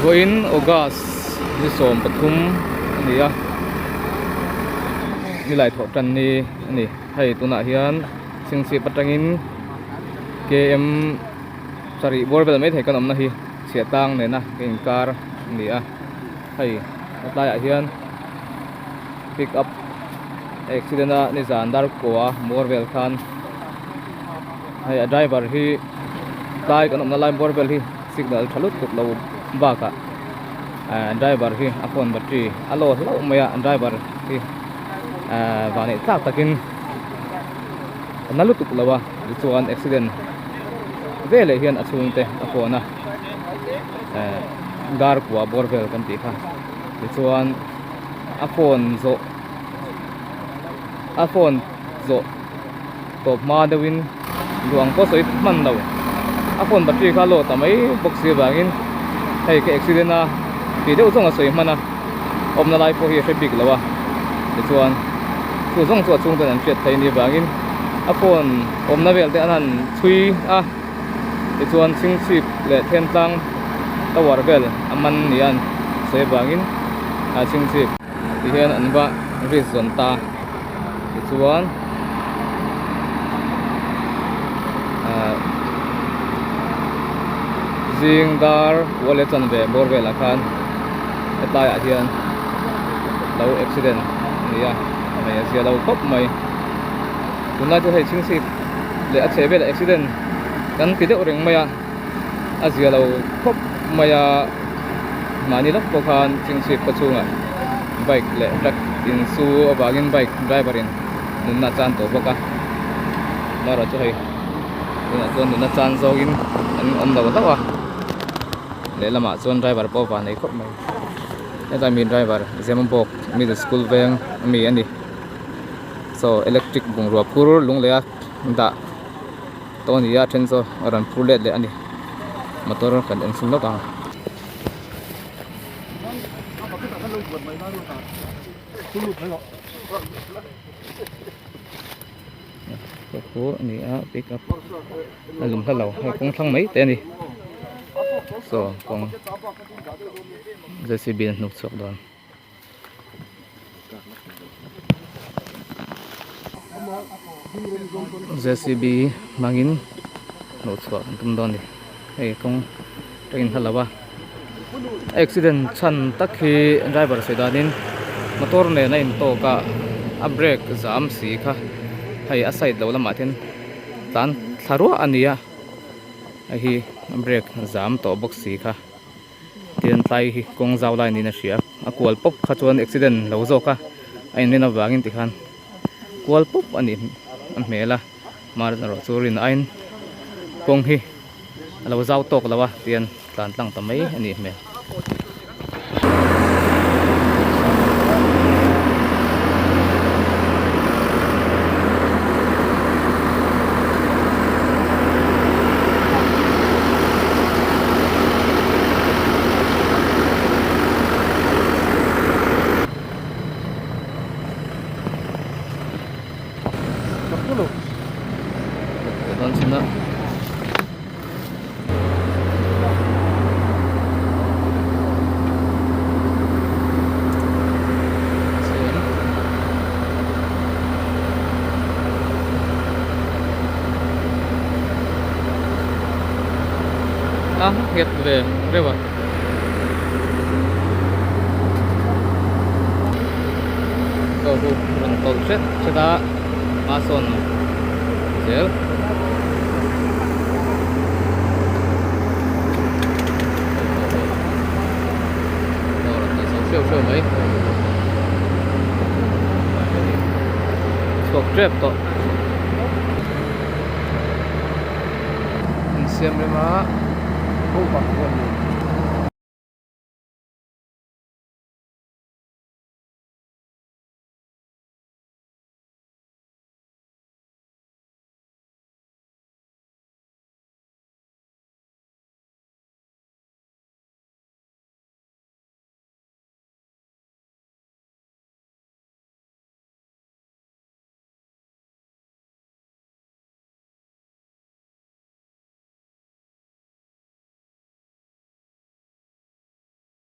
Goin August ni som pathum ni a ni lai thok tan ni ni hei tuna hian singsi patangin KM sorry borbel mai thei kan omna hi siatang ne na king car ni a hei atlai a hian pick up accident a ni zandar kowa borbel khan hei a driver hi tai kan omna lai borbel hi signal thalut kut lo baka driver hi akon battery alo lo maya driver hi vani tak takin nalutuk lawa chuan accident vele hian achung te akona gar kwa borbel kan ti kha chuan a phone zo top ma dewin luang ko soi man lo a phone battery kha lo tamai boxi bangin hei ke accident a pi deuh zonga soi mana omna lai po hi big lawa chuan chu zong chu chung tan fiat thai ni bangin a phone omna vel te anan chui a chuan sing chip le then tlang tawar vel aman nian soi bangin a sing chip ti hian an ba reason ta chuan Zingdar wallet an ve borbel akhan atlai a hian lo accident nia mai asia lo khop mai tunai chu hei chingsi le a chebe le accident kan pi deuh reng maya asia lo khop maya mani lak ko khan chingsi pachunga bike le truck in su abagin bike driver in nunna chan to boka mara chu hei nunna chan zogin an om lo tawa le lama chuan driver po va nei khop mai eta mi driver zemam bok middle school veng mi ani so electric bungrua phur lung le a da to ni ya then so ran phulet le ani motor kan en sum lo ka ko ni a pick up lum thalo hai kong thang mai te ni so kong JCB nuk chok don JCB mangin nuk chok tum don ni ei kong train halawa accident chan takhi driver sedanin motor ne na in to ka a brake jam si kha hai a side lo lama then tan tharua ania a hi brake jam to box si kha tian tai hi kong zaw lai ni na ria a kwal pop kha chuan accident lo zo ka ai ni na wangin ti khan kwal pop ani mela mar na ro churin ain kong hi lo zaw tok lawa tian tlan tlang tamai ani me Don sina get về rồi cầu rừng cầu chết đã mason dễ siêu mấy sọc trep to xem đấy mà không bằng